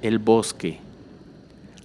El bosque.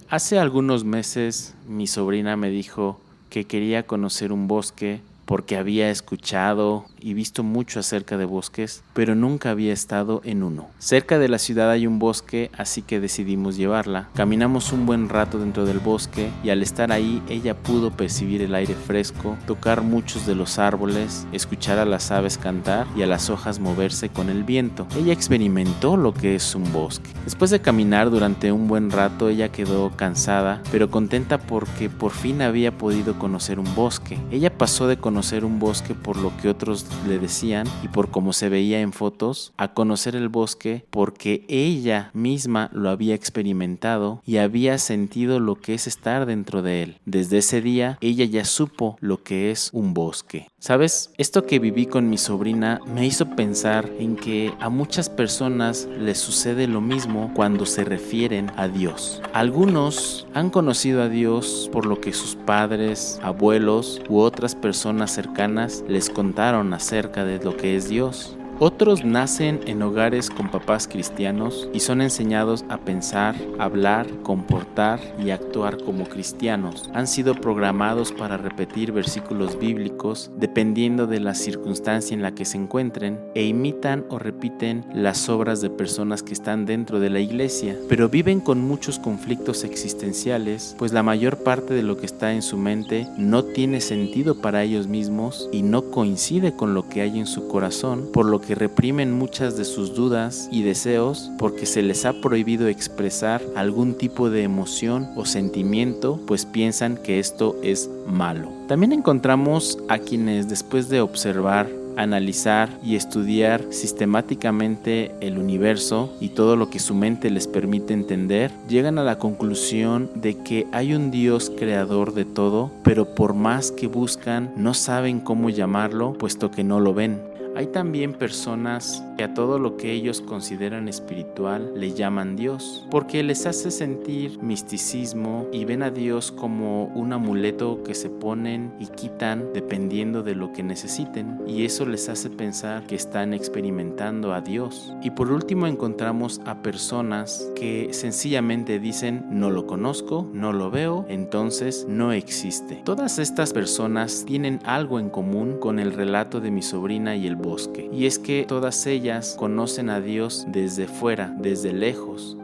Hace algunos meses mi sobrina me dijo que quería conocer un bosque porque había escuchado y visto mucho acerca de bosques, pero nunca había estado en uno. Cerca de la ciudad hay un bosque, así que decidimos llevarla. Caminamos un buen rato dentro del bosque y al estar ahí ella pudo percibir el aire fresco, tocar muchos de los árboles, escuchar a las aves cantar y a las hojas moverse con el viento. Ella experimentó lo que es un bosque. Después de caminar durante un buen rato, ella quedó cansada, pero contenta porque por fin había podido conocer un bosque. Ella pasó de conocer un bosque por lo que otros le decían y por cómo se veía en fotos, a conocer el bosque porque ella misma lo había experimentado y había sentido lo que es estar dentro de él. Desde ese día, ella ya supo lo que es un bosque. ¿Sabes? Esto que viví con mi sobrina me hizo pensar en que a muchas personas les sucede lo mismo cuando se refieren a Dios. Algunos han conocido a Dios por lo que sus padres, abuelos u otras personas cercanas les contaron acerca de lo que es Dios. Otros nacen en hogares con papás cristianos y son enseñados a pensar, hablar, comportar y actuar como cristianos. Han sido programados para repetir versículos bíblicos dependiendo de la circunstancia en la que se encuentren e imitan o repiten las obras de personas que están dentro de la iglesia, pero viven con muchos conflictos existenciales, pues la mayor parte de lo que está en su mente no tiene sentido para ellos mismos y no coincide con lo que hay en su corazón, por lo que reprimen muchas de sus dudas y deseos porque se les ha prohibido expresar algún tipo de emoción o sentimiento, pues piensan que esto es malo. También encontramos a quienes después de observar, analizar y estudiar sistemáticamente el universo y todo lo que su mente les permite entender, llegan a la conclusión de que hay un Dios creador de todo, pero por más que buscan, no saben cómo llamarlo, puesto que no lo ven. Hay también personas que a todo lo que ellos consideran espiritual le llaman Dios, porque les hace sentir misticismo y ven a Dios como un amuleto que se ponen y quitan dependiendo de lo que necesiten, y eso les hace pensar que están experimentando a Dios. Y por último encontramos a personas que sencillamente dicen: no lo conozco, no lo veo, entonces no existe. Todas estas personas tienen algo en común con el relato de mi sobrina y el bosque, y es que todas ellas conocen a Dios desde fuera, desde lejos,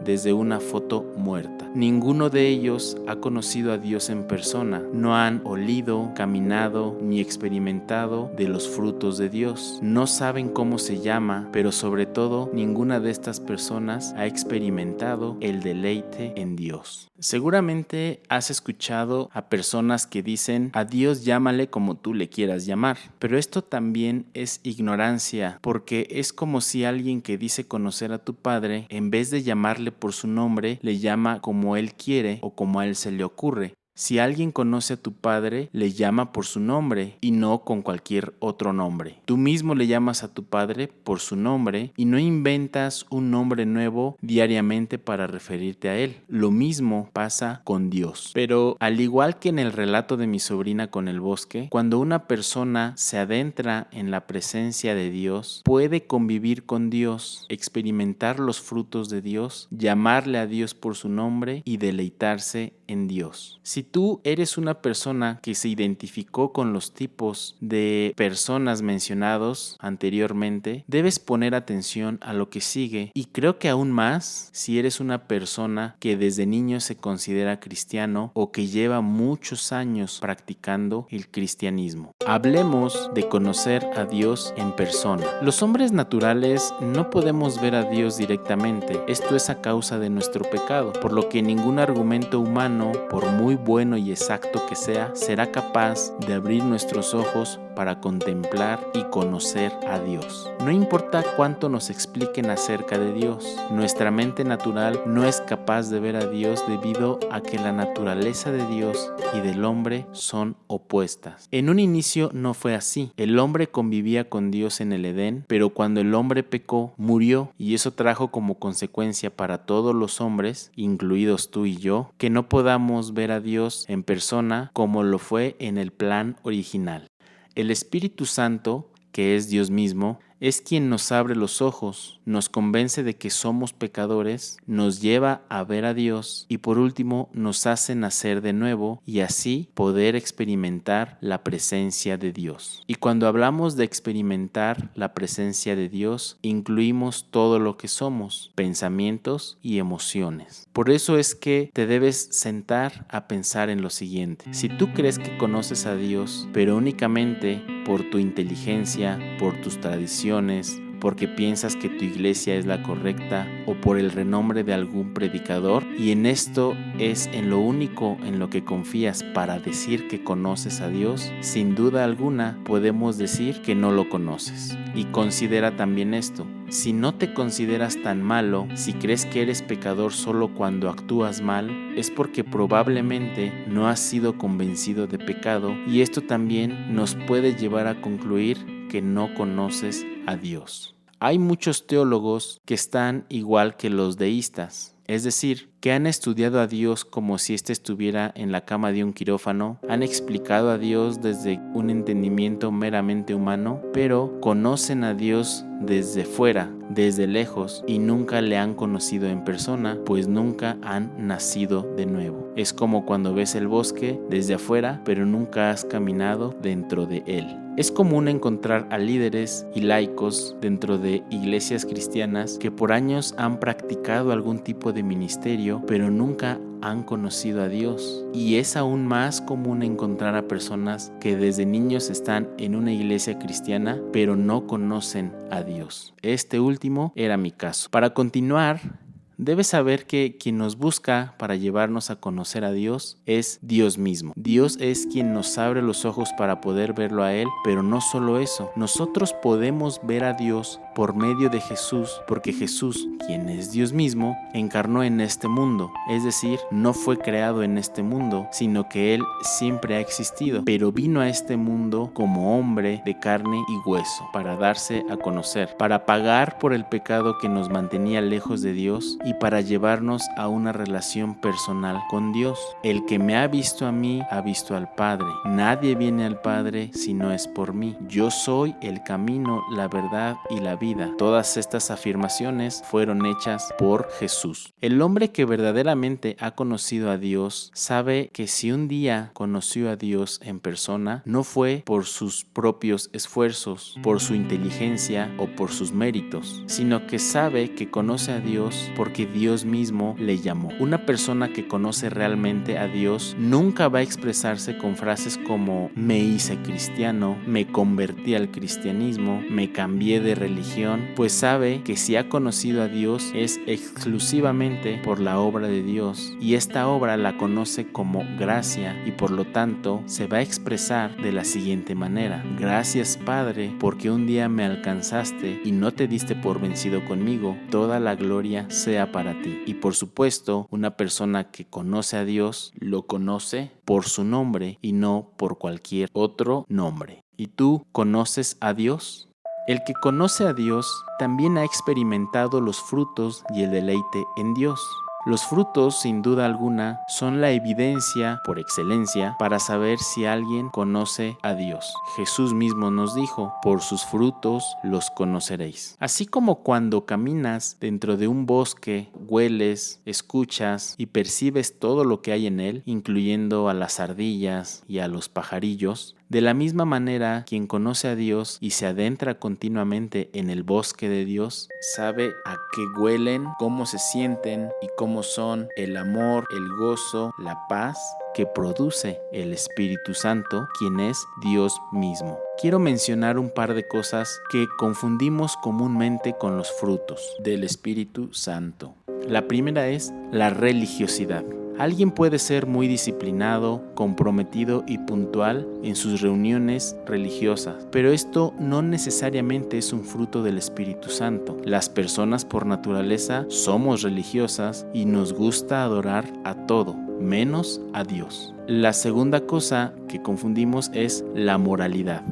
desde una foto muerta. Ninguno de ellos ha conocido a Dios en persona, no han olido, caminado ni experimentado de los frutos de Dios. No saben cómo se llama, pero sobre todo ninguna de estas personas ha experimentado el deleite en Dios. Seguramente has escuchado a personas que dicen: a Dios llámale como tú le quieras llamar, pero esto también es ignorancia, porque es como si alguien que dice conocer a tu padre, en vez de llamarle por su nombre, le llama como él quiere o como a él se le ocurre. Si alguien conoce a tu padre, le llama por su nombre y no con cualquier otro nombre. Tú mismo le llamas a tu padre por su nombre y no inventas un nombre nuevo diariamente para referirte a él. Lo mismo pasa con Dios. Pero al igual que en el relato de mi sobrina con el bosque, cuando una persona se adentra en la presencia de Dios, puede convivir con Dios, experimentar los frutos de Dios, llamarle a Dios por su nombre y deleitarse en Dios. Si tú eres una persona que se identificó con los tipos de personas mencionados anteriormente, debes poner atención a lo que sigue, y creo que aún más si eres una persona que desde niño se considera cristiano o que lleva muchos años practicando el cristianismo. Hablemos de conocer a Dios en persona. Los hombres naturales no podemos ver a Dios directamente. Esto es a causa de nuestro pecado, por lo que ningún argumento humano, por muy bueno y exacto que sea, será capaz de abrir nuestros ojos para contemplar y conocer a Dios. No importa cuánto nos expliquen acerca de Dios, nuestra mente natural no es capaz de ver a Dios debido a que la naturaleza de Dios y del hombre son opuestas. En un inicio no fue así. El hombre convivía con Dios en el Edén, pero cuando el hombre pecó, murió, y eso trajo como consecuencia para todos los hombres, incluidos tú y yo, que no podamos ver a Dios en persona como lo fue en el plan original. El Espíritu Santo, que es Dios mismo, es quien nos abre los ojos, nos convence de que somos pecadores, nos lleva a ver a Dios y por último nos hace nacer de nuevo y así poder experimentar la presencia de Dios. Y cuando hablamos de experimentar la presencia de Dios, incluimos todo lo que somos, pensamientos y emociones. Por eso es que te debes sentar a pensar en lo siguiente. Si tú crees que conoces a Dios, pero únicamente por tu inteligencia, por tus tradiciones, porque piensas que tu iglesia es la correcta o por el renombre de algún predicador, y en esto es en lo único en lo que confías para decir que conoces a Dios, sin duda alguna podemos decir que no lo conoces. Y considera también esto: si no te consideras tan malo, si crees que eres pecador solo cuando actúas mal, es porque probablemente no has sido convencido de pecado, y esto también nos puede llevar a concluir que no conoces a Dios. Hay muchos teólogos que están igual que los deístas, es decir, que han estudiado a Dios como si éste estuviera en la cama de un quirófano, han explicado a Dios desde un entendimiento meramente humano, pero conocen a Dios desde fuera, desde lejos, y nunca le han conocido en persona, pues nunca han nacido de nuevo. Es como cuando ves el bosque desde afuera, pero nunca has caminado dentro de él. Es común encontrar a líderes y laicos dentro de iglesias cristianas que por años han practicado algún tipo de ministerio, pero nunca han conocido a Dios. Y es aún más común encontrar a personas que desde niños están en una iglesia cristiana, pero no conocen a Dios. Este último era mi caso. Para continuar, debes saber que quien nos busca para llevarnos a conocer a Dios es Dios mismo. Dios es quien nos abre los ojos para poder verlo a Él, pero no solo eso. Nosotros podemos ver a Dios por medio de Jesús, porque Jesús, quien es Dios mismo, encarnó en este mundo. Es decir, no fue creado en este mundo, sino que Él siempre ha existido, pero vino a este mundo como hombre de carne y hueso, para darse a conocer, para pagar por el pecado que nos mantenía lejos de Dios y para llevarnos a una relación personal con Dios. El que me ha visto a mí, ha visto al Padre. Nadie viene al Padre si no es por mí. Yo soy el camino, la verdad y la vida. Todas estas afirmaciones fueron hechas por Jesús. El hombre que verdaderamente ha conocido a Dios sabe que si un día conoció a Dios en persona, no fue por sus propios esfuerzos, por su inteligencia o por sus méritos, sino que sabe que conoce a Dios porque Dios mismo le llamó. Una persona que conoce realmente a Dios nunca va a expresarse con frases como me hice cristiano, me convertí al cristianismo, me cambié de religión, pues sabe que si ha conocido a Dios es exclusivamente por la obra de Dios, y esta obra la conoce como gracia y por lo tanto se va a expresar de la siguiente manera: gracias Padre, porque un día me alcanzaste y no te diste por vencido conmigo, toda la gloria sea para ti. Y por supuesto, una persona que conoce a Dios lo conoce por su nombre y no por cualquier otro nombre. ¿Y tú conoces a Dios? El que conoce a Dios también ha experimentado los frutos y el deleite en Dios. Los frutos, sin duda alguna, son la evidencia por excelencia para saber si alguien conoce a Dios. Jesús mismo nos dijo: por sus frutos los conoceréis. Así como cuando caminas dentro de un bosque, hueles, escuchas y percibes todo lo que hay en él, incluyendo a las ardillas y a los pajarillos, de la misma manera, quien conoce a Dios y se adentra continuamente en el bosque de Dios, sabe a qué huelen, cómo se sienten y cómo son el amor, el gozo, la paz que produce el Espíritu Santo, quien es Dios mismo. Quiero mencionar un par de cosas que confundimos comúnmente con los frutos del Espíritu Santo. La primera es la religiosidad. Alguien puede ser muy disciplinado, comprometido y puntual en sus reuniones religiosas, pero esto no necesariamente es un fruto del Espíritu Santo. Las personas por naturaleza somos religiosas y nos gusta adorar a todo, menos a Dios. La segunda cosa que confundimos es la moralidad.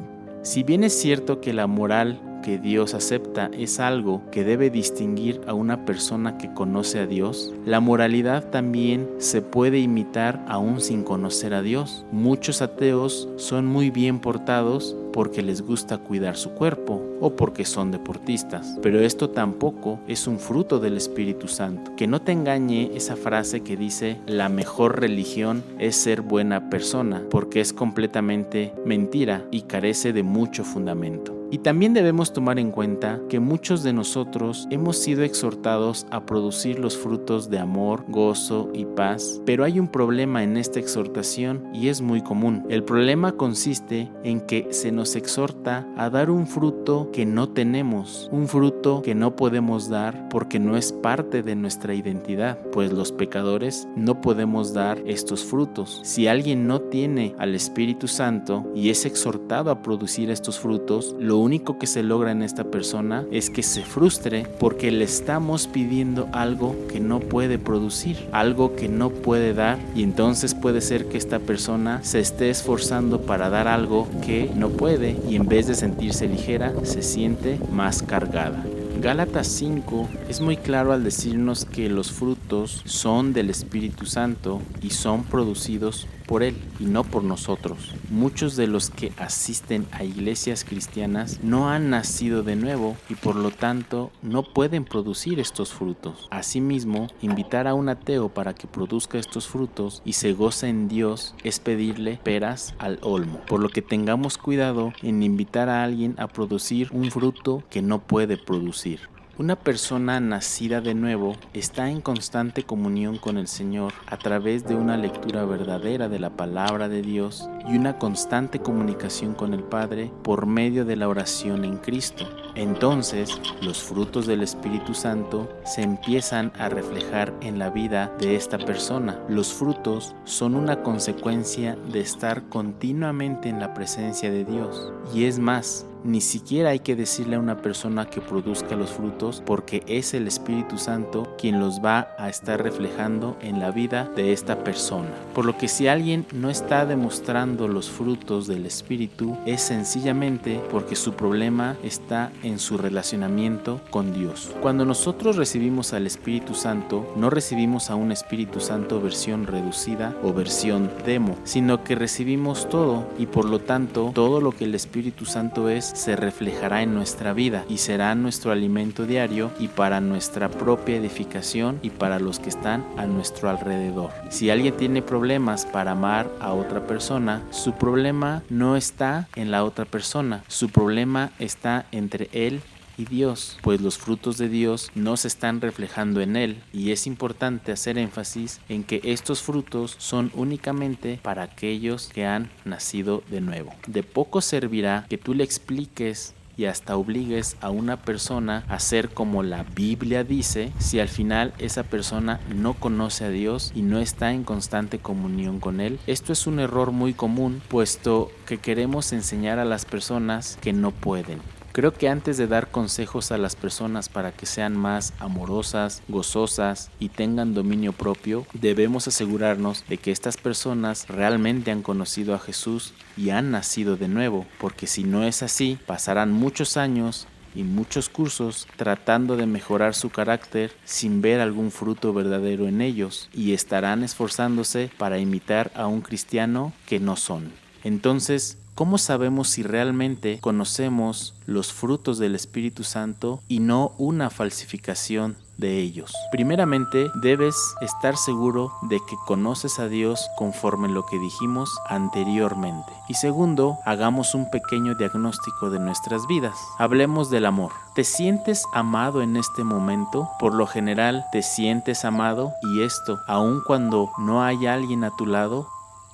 Si bien es cierto que la moral que Dios acepta es algo que debe distinguir a una persona que conoce a Dios, la moralidad también se puede imitar aún sin conocer a Dios. Muchos ateos son muy bien portados porque les gusta cuidar su cuerpo o porque son deportistas, pero esto tampoco es un fruto del Espíritu Santo. Que no te engañe esa frase que dice la mejor religión es ser buena persona, porque es completamente mentira y carece de mucho fundamento. Y también debemos tomar en cuenta que muchos de nosotros hemos sido exhortados a producir los frutos de amor, gozo y paz, pero hay un problema en esta exhortación y es muy común. El problema consiste en que se nos exhorta a dar un fruto que no tenemos, un fruto que no podemos dar porque no es parte de nuestra identidad, pues los pecadores no podemos dar estos frutos. Si alguien no tiene al Espíritu Santo y es exhortado a producir estos frutos, lo único que se logra en esta persona es que se frustre porque le estamos pidiendo algo que no puede producir, algo que no puede dar, y entonces puede ser que esta persona se esté esforzando para dar algo que no puede y en vez de sentirse ligera, se siente más cargada. Gálatas 5 es muy claro al decirnos que los frutos son del Espíritu Santo y son producidos por Él y no por nosotros. Muchos de los que asisten a iglesias cristianas no han nacido de nuevo y por lo tanto no pueden producir estos frutos. Asimismo, invitar a un ateo para que produzca estos frutos y se goce en Dios es pedirle peras al olmo, por lo que tengamos cuidado en invitar a alguien a producir un fruto que no puede producir. Una persona nacida de nuevo está en constante comunión con el Señor a través de una lectura verdadera de la palabra de Dios y una constante comunicación con el Padre por medio de la oración en Cristo. Entonces, los frutos del Espíritu Santo se empiezan a reflejar en la vida de esta persona. Los frutos son una consecuencia de estar continuamente en la presencia de Dios. Y es más, ni siquiera hay que decirle a una persona que produzca los frutos porque es el Espíritu Santo quien los va a estar reflejando en la vida de esta persona. Por lo que si alguien no está demostrando los frutos del Espíritu es sencillamente porque su problema está en su relacionamiento con Dios. Cuando nosotros recibimos al Espíritu Santo, no recibimos a un Espíritu Santo versión reducida o versión demo, sino que recibimos todo y por lo tanto todo lo que el Espíritu Santo es se reflejará en nuestra vida y será nuestro alimento diario y para nuestra propia edificación y para los que están a nuestro alrededor. Si alguien tiene problemas para amar a otra persona, su problema no está en la otra persona, su problema está entre él y Dios, pues los frutos de Dios no se están reflejando en Él, y es importante hacer énfasis en que estos frutos son únicamente para aquellos que han nacido de nuevo. De poco servirá que tú le expliques y hasta obligues a una persona a ser como la Biblia dice, si al final esa persona no conoce a Dios y no está en constante comunión con Él. Esto es un error muy común, puesto que queremos enseñar a las personas que no pueden. Creo que antes de dar consejos a las personas para que sean más amorosas, gozosas y tengan dominio propio, debemos asegurarnos de que estas personas realmente han conocido a Jesús y han nacido de nuevo, porque si no es así, pasarán muchos años y muchos cursos tratando de mejorar su carácter sin ver algún fruto verdadero en ellos y estarán esforzándose para imitar a un cristiano que no son. Entonces, ¿cómo sabemos si realmente conocemos los frutos del Espíritu Santo y no una falsificación de ellos? Primeramente, debes estar seguro de que conoces a Dios conforme lo que dijimos anteriormente. Y segundo, hagamos un pequeño diagnóstico de nuestras vidas. Hablemos del amor. ¿Te sientes amado en este momento? Por lo general, te sientes amado, y esto, aun cuando no hay alguien a tu lado.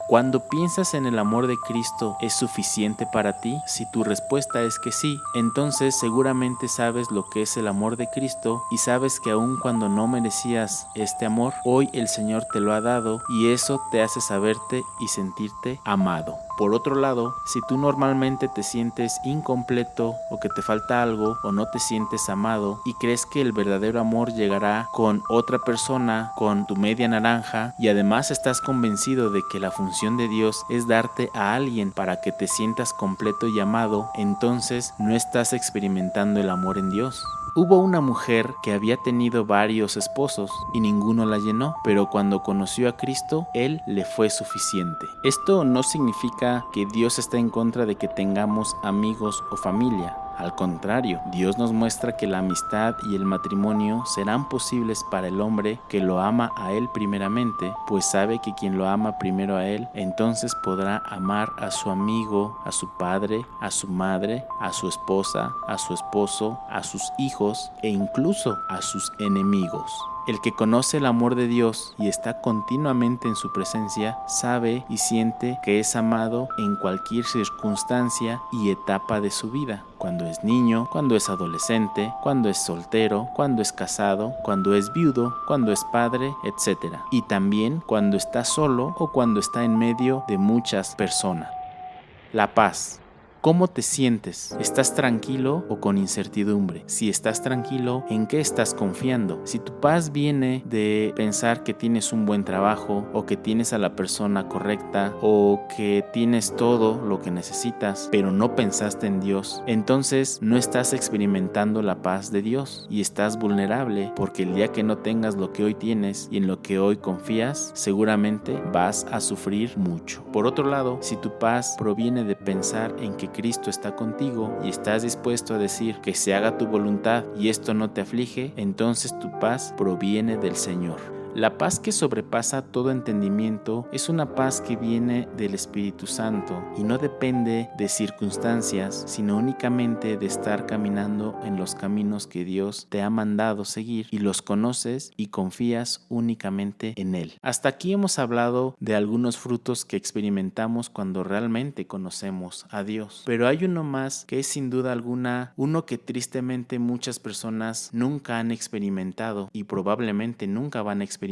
Cuando piensas en el amor de Cristo, ¿es suficiente para ti? Si tu respuesta es que sí, entonces seguramente sabes lo que es el amor de Cristo y sabes que aun cuando no merecías este amor, hoy el Señor te lo ha dado y eso te hace saberte y sentirte amado. Por otro lado, si tú normalmente te sientes incompleto o que te falta algo o no te sientes amado y crees que el verdadero amor llegará con otra persona, con tu media naranja, y además estás convencido de que la función de Dios es darte a alguien para que te sientas completo y amado, entonces no estás experimentando el amor en Dios. Hubo una mujer que había tenido varios esposos y ninguno la llenó, pero cuando conoció a Cristo, Él le fue suficiente. Esto no significa que Dios está en contra de que tengamos amigos o familia. Al contrario, Dios nos muestra que la amistad y el matrimonio serán posibles para el hombre que lo ama a Él primeramente, pues sabe que quien lo ama primero a Él, entonces podrá amar a su amigo, a su padre, a su madre, a su esposa, a su esposo, a sus hijos e incluso a sus enemigos. El que conoce el amor de Dios y está continuamente en su presencia, sabe y siente que es amado en cualquier circunstancia y etapa de su vida. Cuando es niño, cuando es adolescente, cuando es soltero, cuando es casado, cuando es viudo, cuando es padre, etc. Y también cuando está solo o cuando está en medio de muchas personas. La paz. ¿Cómo te sientes? ¿Estás tranquilo o con incertidumbre? Si estás tranquilo, ¿en qué estás confiando? Si tu paz viene de pensar que tienes un buen trabajo o que tienes a la persona correcta o que tienes todo lo que necesitas, pero no pensaste en Dios, entonces no estás experimentando la paz de Dios y estás vulnerable, porque el día que no tengas lo que hoy tienes y en lo que hoy confías, seguramente vas a sufrir mucho. Por otro lado, si tu paz proviene de pensar en que Cristo está contigo y estás dispuesto a decir que se haga tu voluntad y esto no te aflige, entonces tu paz proviene del Señor. La paz que sobrepasa todo entendimiento es una paz que viene del Espíritu Santo y no depende de circunstancias, sino únicamente de estar caminando en los caminos que Dios te ha mandado seguir y los conoces y confías únicamente en Él. Hasta aquí hemos hablado de algunos frutos que experimentamos cuando realmente conocemos a Dios, pero hay uno más que es sin duda alguna uno que tristemente muchas personas nunca han experimentado y probablemente nunca van a experimentar,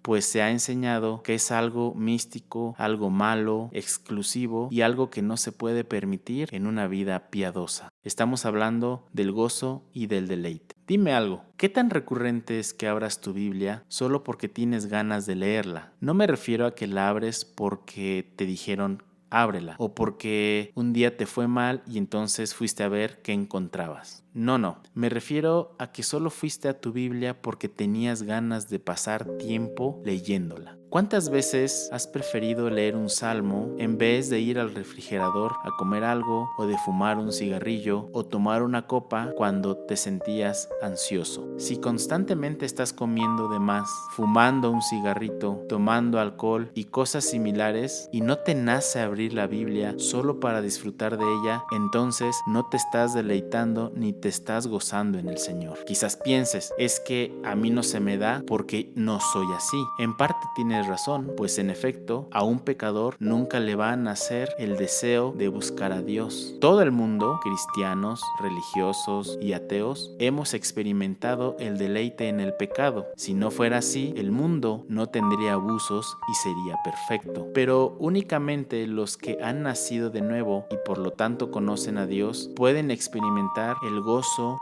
pues se ha enseñado que es algo místico, algo malo, exclusivo y algo que no se puede permitir en una vida piadosa. Estamos hablando del gozo y del deleite. Dime algo, ¿qué tan recurrente es que abras tu Biblia solo porque tienes ganas de leerla? No me refiero a que la abres porque te dijeron ábrela, o porque un día te fue mal y entonces fuiste a ver qué encontrabas. No, me refiero a que solo fuiste a tu Biblia porque tenías ganas de pasar tiempo leyéndola. ¿Cuántas veces has preferido leer un salmo en vez de ir al refrigerador a comer algo o de fumar un cigarrillo o tomar una copa cuando te sentías ansioso? Si constantemente estás comiendo de más, fumando un cigarrito, tomando alcohol y cosas similares y no te nace abrir la Biblia solo para disfrutar de ella, entonces no te estás deleitando ni te estás gozando en el Señor. Quizás pienses, es que a mí no se me da porque no soy así. En parte tienes razón, pues en efecto, a un pecador nunca le va a nacer el deseo de buscar a Dios. Todo el mundo, cristianos, religiosos y ateos, hemos experimentado el deleite en el pecado. Si no fuera así, el mundo no tendría abusos y sería perfecto. Pero únicamente los que han nacido de nuevo y por lo tanto conocen a Dios pueden experimentar el gozo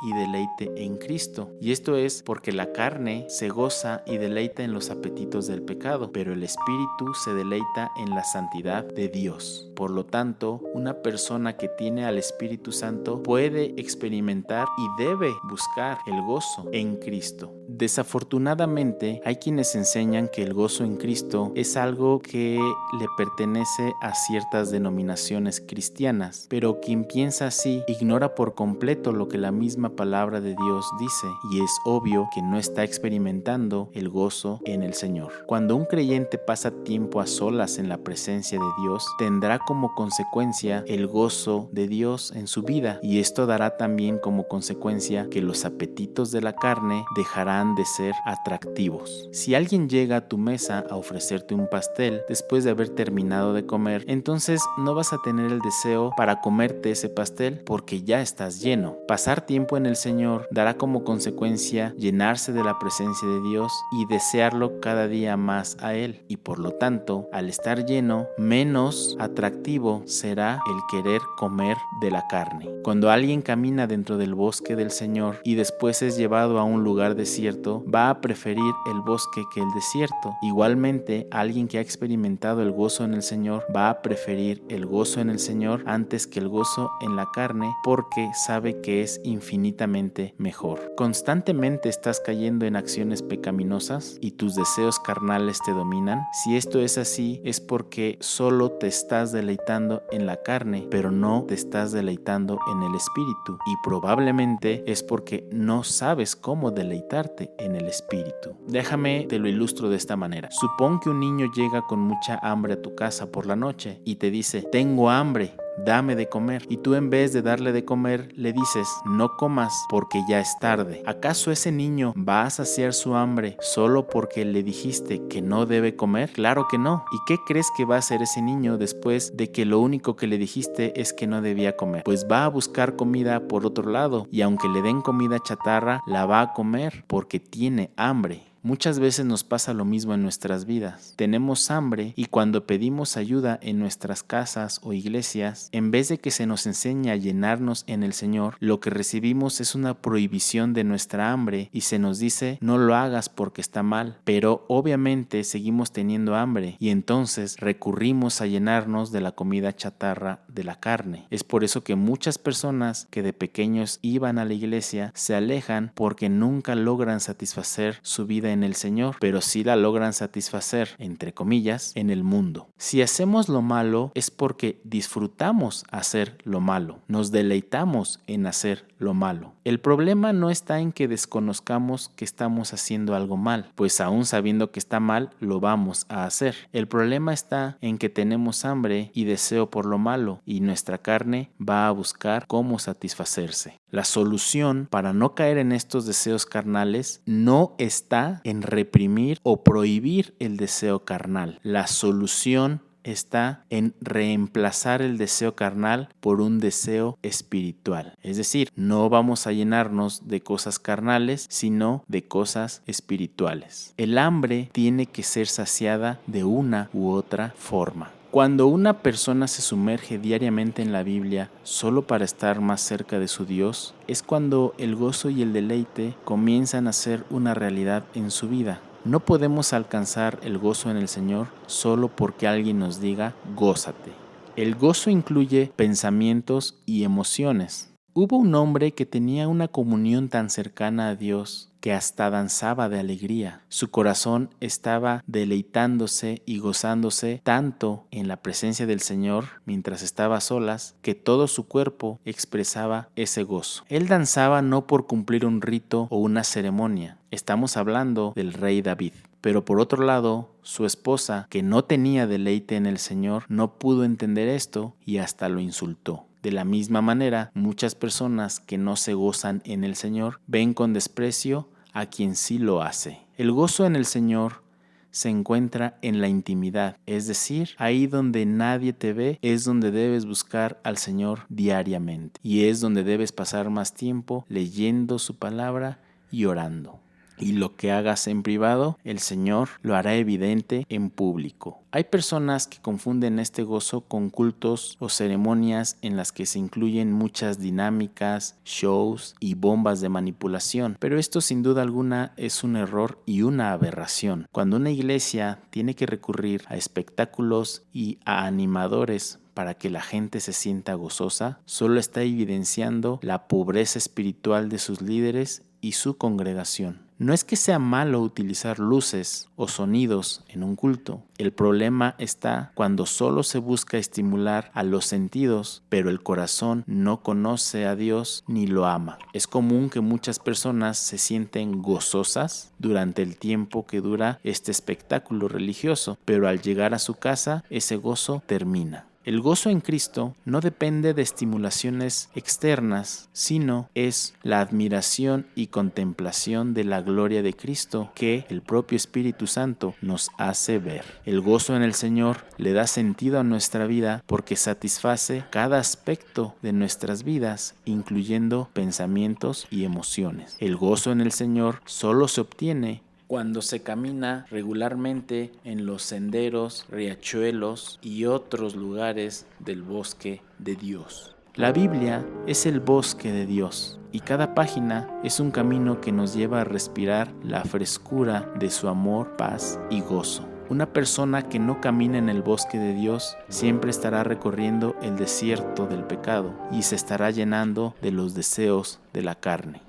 y deleite en Cristo. Y esto es porque la carne se goza y deleita en los apetitos del pecado, pero el Espíritu se deleita en la santidad de Dios. Por lo tanto, una persona que tiene al Espíritu Santo puede experimentar y debe buscar el gozo en Cristo. Desafortunadamente, hay quienes enseñan que el gozo en Cristo es algo que le pertenece a ciertas denominaciones cristianas, pero quien piensa así ignora por completo lo que la misma palabra de Dios dice, y es obvio que no está experimentando el gozo en el Señor. Cuando un creyente pasa tiempo a solas en la presencia de Dios, tendrá como consecuencia el gozo de Dios en su vida, y esto dará también como consecuencia que los apetitos de la carne dejarán han de ser atractivos. Si alguien llega a tu mesa a ofrecerte un pastel después de haber terminado de comer, entonces no vas a tener el deseo para comerte ese pastel porque ya estás lleno. Pasar tiempo en el Señor dará como consecuencia llenarse de la presencia de Dios y desearlo cada día más a Él. Y por lo tanto, al estar lleno, menos atractivo será el querer comer de la carne. Cuando alguien camina dentro del bosque del Señor y después es llevado a un lugar desierto, va a preferir el bosque que el desierto. Igualmente, alguien que ha experimentado el gozo en el Señor va a preferir el gozo en el Señor antes que el gozo en la carne, porque sabe que es infinitamente mejor. ¿Constantemente estás cayendo en acciones pecaminosas y tus deseos carnales te dominan? Si esto es así, es porque solo te estás deleitando en la carne, pero no te estás deleitando en el espíritu, y probablemente es porque no sabes cómo deleitarte en el espíritu. Déjame te lo ilustro de esta manera. Supón que un niño llega con mucha hambre a tu casa por la noche y te dice: tengo hambre, dame de comer. Y tú, en vez de darle de comer, le dices: no comas porque ya es tarde. ¿Acaso ese niño va a saciar su hambre solo porque le dijiste que no debe comer? Claro que no. ¿Y qué crees que va a hacer ese niño después de que lo único que le dijiste es que no debía comer? Pues va a buscar comida por otro lado, y aunque le den comida chatarra, la va a comer porque tiene hambre. Muchas veces nos pasa lo mismo en nuestras vidas. Tenemos hambre y cuando pedimos ayuda en nuestras casas o iglesias, en vez de que se nos enseñe a llenarnos en el Señor, lo que recibimos es una prohibición de nuestra hambre y se nos dice: no lo hagas porque está mal. Pero obviamente seguimos teniendo hambre y entonces recurrimos a llenarnos de la comida chatarra de la carne. Es por eso que muchas personas que de pequeños iban a la iglesia se alejan, porque nunca logran satisfacer su vida en el Señor, pero sí la logran satisfacer, entre comillas, en el mundo. Si hacemos lo malo es porque disfrutamos hacer lo malo, nos deleitamos en hacer lo malo. El problema no está en que desconozcamos que estamos haciendo algo mal, pues aún sabiendo que está mal, lo vamos a hacer. El problema está en que tenemos hambre y deseo por lo malo, y nuestra carne va a buscar cómo satisfacerse. La solución para no caer en estos deseos carnales no está en reprimir o prohibir el deseo carnal. La solución está en reemplazar el deseo carnal por un deseo espiritual. Es decir, no vamos a llenarnos de cosas carnales, sino de cosas espirituales. El hambre tiene que ser saciada de una u otra forma. Cuando una persona se sumerge diariamente en la Biblia solo para estar más cerca de su Dios, es cuando el gozo y el deleite comienzan a ser una realidad en su vida. No podemos alcanzar el gozo en el Señor solo porque alguien nos diga: gózate. El gozo incluye pensamientos y emociones. Hubo un hombre que tenía una comunión tan cercana a Dios que hasta danzaba de alegría. Su corazón estaba deleitándose y gozándose tanto en la presencia del Señor mientras estaba a solas, que todo su cuerpo expresaba ese gozo. Él danzaba no por cumplir un rito o una ceremonia. Estamos hablando del rey David. Pero por otro lado, su esposa, que no tenía deleite en el Señor, no pudo entender esto y hasta lo insultó. De la misma manera, muchas personas que no se gozan en el Señor ven con desprecio a quien sí lo hace. El gozo en el Señor se encuentra en la intimidad, es decir, ahí donde nadie te ve es donde debes buscar al Señor diariamente, y es donde debes pasar más tiempo leyendo su palabra y orando. Y lo que hagas en privado, el Señor lo hará evidente en público. Hay personas que confunden este gozo con cultos o ceremonias en las que se incluyen muchas dinámicas, shows y bombas de manipulación, pero esto sin duda alguna es un error y una aberración. Cuando una iglesia tiene que recurrir a espectáculos y a animadores para que la gente se sienta gozosa, solo está evidenciando la pobreza espiritual de sus líderes y su congregación. No es que sea malo utilizar luces o sonidos en un culto. El problema está cuando solo se busca estimular a los sentidos, pero el corazón no conoce a Dios ni lo ama. Es común que muchas personas se sienten gozosas durante el tiempo que dura este espectáculo religioso, pero al llegar a su casa, ese gozo termina. El gozo en Cristo no depende de estimulaciones externas, sino es la admiración y contemplación de la gloria de Cristo que el propio Espíritu Santo nos hace ver. El gozo en el Señor le da sentido a nuestra vida porque satisface cada aspecto de nuestras vidas, incluyendo pensamientos y emociones. El gozo en el Señor solo se obtiene cuando se camina regularmente en los senderos, riachuelos y otros lugares del bosque de Dios. La Biblia es el bosque de Dios y cada página es un camino que nos lleva a respirar la frescura de su amor, paz y gozo. Una persona que no camina en el bosque de Dios siempre estará recorriendo el desierto del pecado y se estará llenando de los deseos de la carne.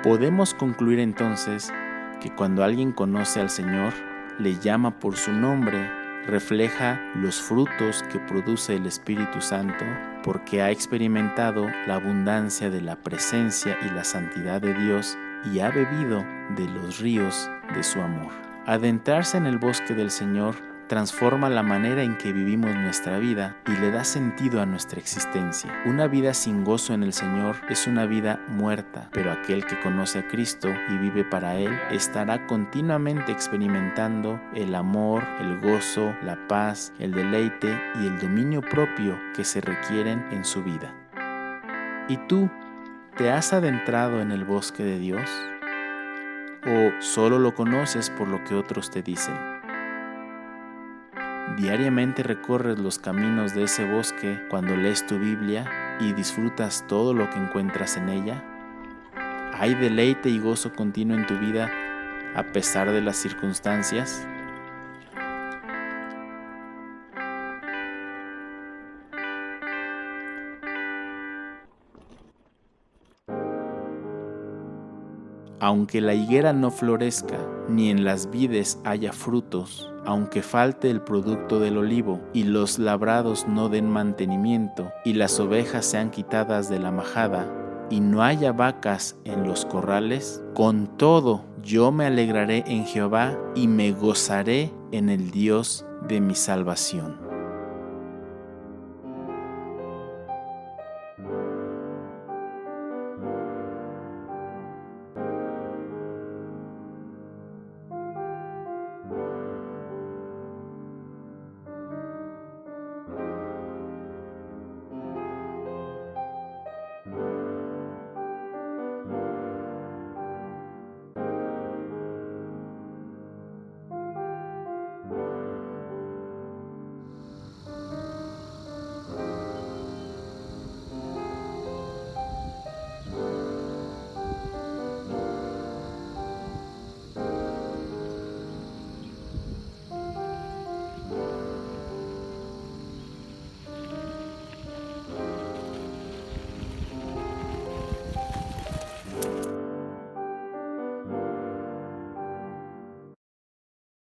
Podemos concluir entonces que cuando alguien conoce al Señor, le llama por su nombre, refleja los frutos que produce el Espíritu Santo, porque ha experimentado la abundancia de la presencia y la santidad de Dios y ha bebido de los ríos de su amor. Adentrarse en el bosque del Señor transforma la manera en que vivimos nuestra vida y le da sentido a nuestra existencia. Una vida sin gozo en el Señor es una vida muerta, pero aquel que conoce a Cristo y vive para Él estará continuamente experimentando el amor, el gozo, la paz, el deleite y el dominio propio que se requieren en su vida. ¿Y tú, te has adentrado en el bosque de Dios? ¿O solo lo conoces por lo que otros te dicen? ¿Diariamente recorres los caminos de ese bosque cuando lees tu Biblia y disfrutas todo lo que encuentras en ella? ¿Hay deleite y gozo continuo en tu vida a pesar de las circunstancias? Aunque la higuera no florezca, ni en las vides haya frutos, aunque falte el producto del olivo, y los labrados no den mantenimiento, y las ovejas sean quitadas de la majada, y no haya vacas en los corrales, con todo yo me alegraré en Jehová, y me gozaré en el Dios de mi salvación.